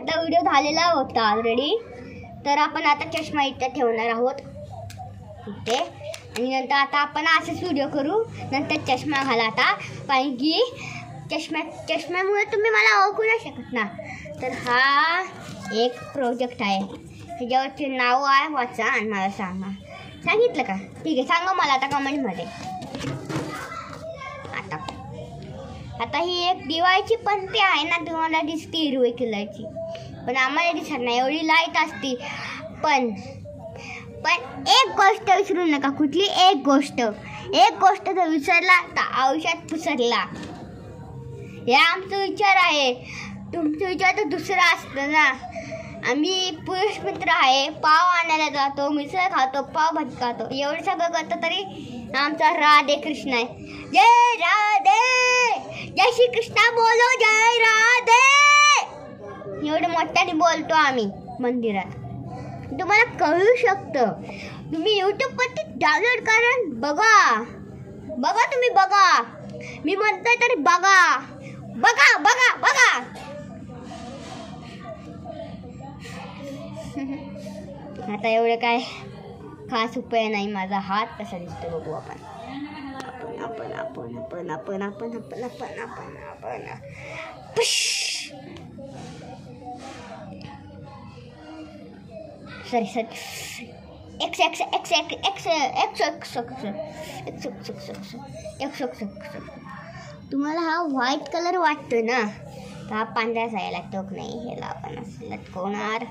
आतला व्हिडिओ झालेला होता ऑलरेडी. तर आपण आता चष्मा इथे ठेवणार आहोत इथे, आणि नंतर आता आपण असेच व्हिडिओ करू. नंतर चष्मा घाला आता, कारण की चष्म्यामुळे तुम्ही मला ओळखू नाही शकत ना. तर हा एक प्रोजेक्ट आहे, ह्याच्यावरचे नाव आहे, वाचा आणि मला सांगा. सांगितलं का? ठीक आहे, सांगा मला आता कमेंटमध्ये. आता ही एक दिवाळीची पणती आहे ना, तुम्हाला दिसते हिरवी कलरची, पण आम्हाला दिसत नाही, एवढी लाईट असते. पण एक गोष्ट विसरू नका, कुठली एक गोष्ट जर विसरला तर आयुष्यात पुसरला. हे आमचा विचार आहे. तुमचा विचार तर दुसरा असतं ना. आम्ही पुरुष मित्र आहे, पाव आणायला जातो, मिसळ खातो, पाव भाजी खातो, एवढं सगळं करतो तरी आमचा राधे कृष्ण आहे. जय राधे, जय श्री कृष्णा बोलो, जय राधे, एवढं मोठ्याने बोलतो आम्ही मंदिरात. तुम्हाला कळू शकतं. तुम्ही यूट्यूबवरती डाउनलोड करा, बघा तुम्ही बघा. मी म्हणतोय तरी बघा. आता एवढं काय खास उपाय नाही. माझा हात कसा दिसतो बघू आपण. तुम्हाला हा व्हाईट कलर वाटतो ना, तर हा पांढरा जायला लागतो की नाही. ह्याला आपण असं लटकवणार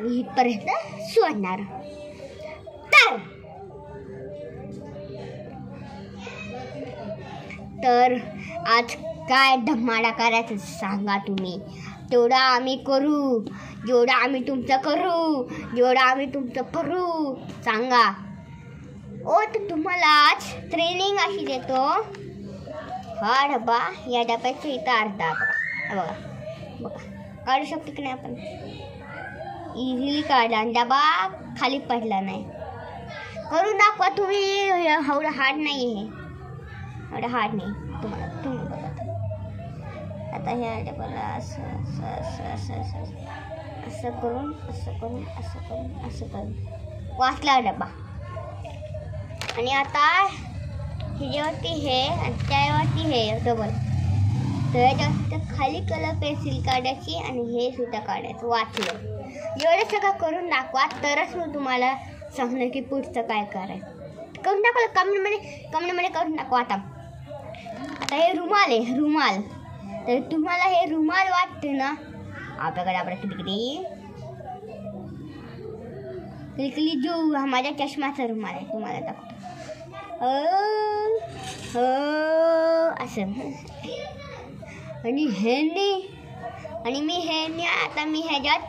इथपर्यंत सोडणार. तर आज काय धमाडा करायचं सांगा तुम्ही. तेवढा आम्ही करू, जेवढा आम्ही तुमचं करू सांगा. तर तुम्हाला आज ट्रेनिंग अशी देतो. हा डबा, या डब्याचा इथं अर्धा बघा काढू शकतो की नाही आपण. इझिली काढला, डबा खाली पडला नाही. करून दाखवा तुम्ही. एवढं हार्ड नाही आहे, तुम्हाला. तुम्ही बघा आता ह्या डब्याला असं करून वाचला डबा. आणि आता ह्याच्यावरती हे आणि त्यावरती हे डबल. तर त्याच्यावरती खाली कलर पेन्सिल काढायची आणि हे सुद्धा काढायचं. वाचलं एवढं सगळं करून दाखवा, तरच मी तुम्हाला सांगणार की पुढचं काय करायचं. करून दाखवलं कमेंटमध्ये करून दाखवा. आता हे रुमाल आहे. तर तुम्हाला हे रुमाल वाटते ना, आपल्याकडे किती जो माझ्या चष्माचा रुमाल आहे, तुम्हाला दाखवतो. असं आणि मी आता मी ह्याच्यात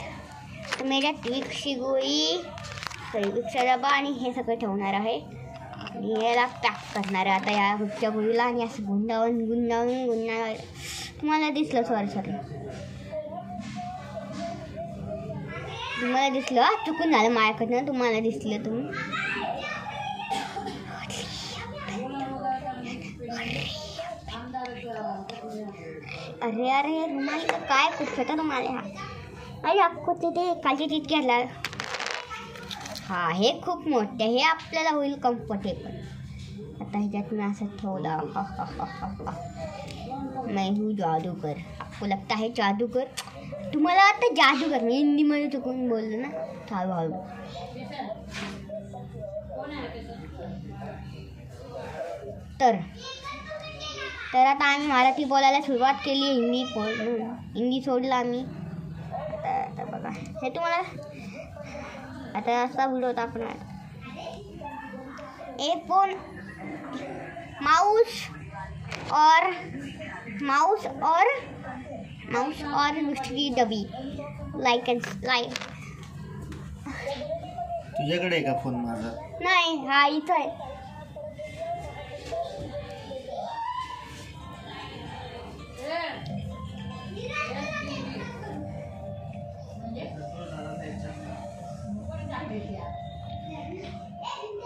विक्सची गोळी, विक्सचा डबा आणि हे सगळं ठेवणार आहे. आणि याला पॅक करणार आहे आता या विक्सच्या गोळीला. आणि असं गुंडावून तुम्हाला दिसलं. सॉरी तुम्हाला दिसलं, चुकून झालं माझ्याकडनं. तुम्हाला दिसलं तुम्ही. अरे रुमाल काय खूप छोटा रुमाल आहे हा. अरे अख्खो ते खालची टीट घ्यायला. हा हे खूप मोठे, हे आपल्याला होईल कम्फर्टेबल. आता ह्याच्यात मी असं ठेवलं. मैं हूँ जादूगर. आपको लगता है जादूगर? तुम्हाला आता जादूगर मी हिंदीमध्ये चुकून बोललो ना, हळूहळू. तर आता आम्ही मराठी बोलायला सुरुवात केली. हिंदी सोडलं आम्ही. आता बघा हे तुम्हाला आता असा व्हिडिओ होता आपण. एक फोन माउस और दूसरी डबी लाईक तुझ्याकडे आहे का फोन माझा? नाही, हा इथं आहे.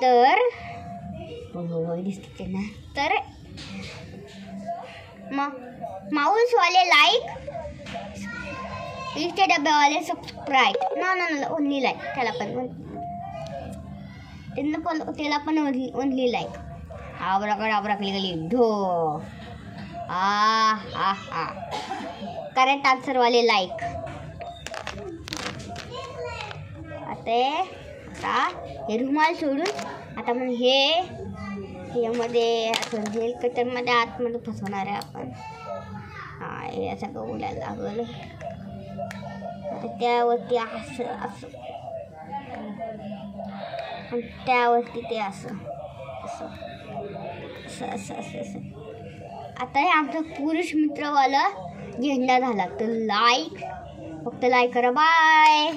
तर दिसते ना. तर माऊसवाले लाईक, इथे डब्यावाले सबस्क्राईब. ना ओनली लाईक. त्याला पण ओनली लाईक. आबराकडे गेली ढो. करेक्ट आन्सर वाले लाईक. आता हे रुमाल सोडून आता मग यामध्ये जेल कटरमध्ये आतमध्ये फसवणार आहे आपण. हे असं गवल्याला लागलं. आता त्यावरती असं आणि त्यावरती ते असं. आता हे आमचं पुरुष मित्रवाला झेंडा झाला. तर फक्त लाईक करा. बाय.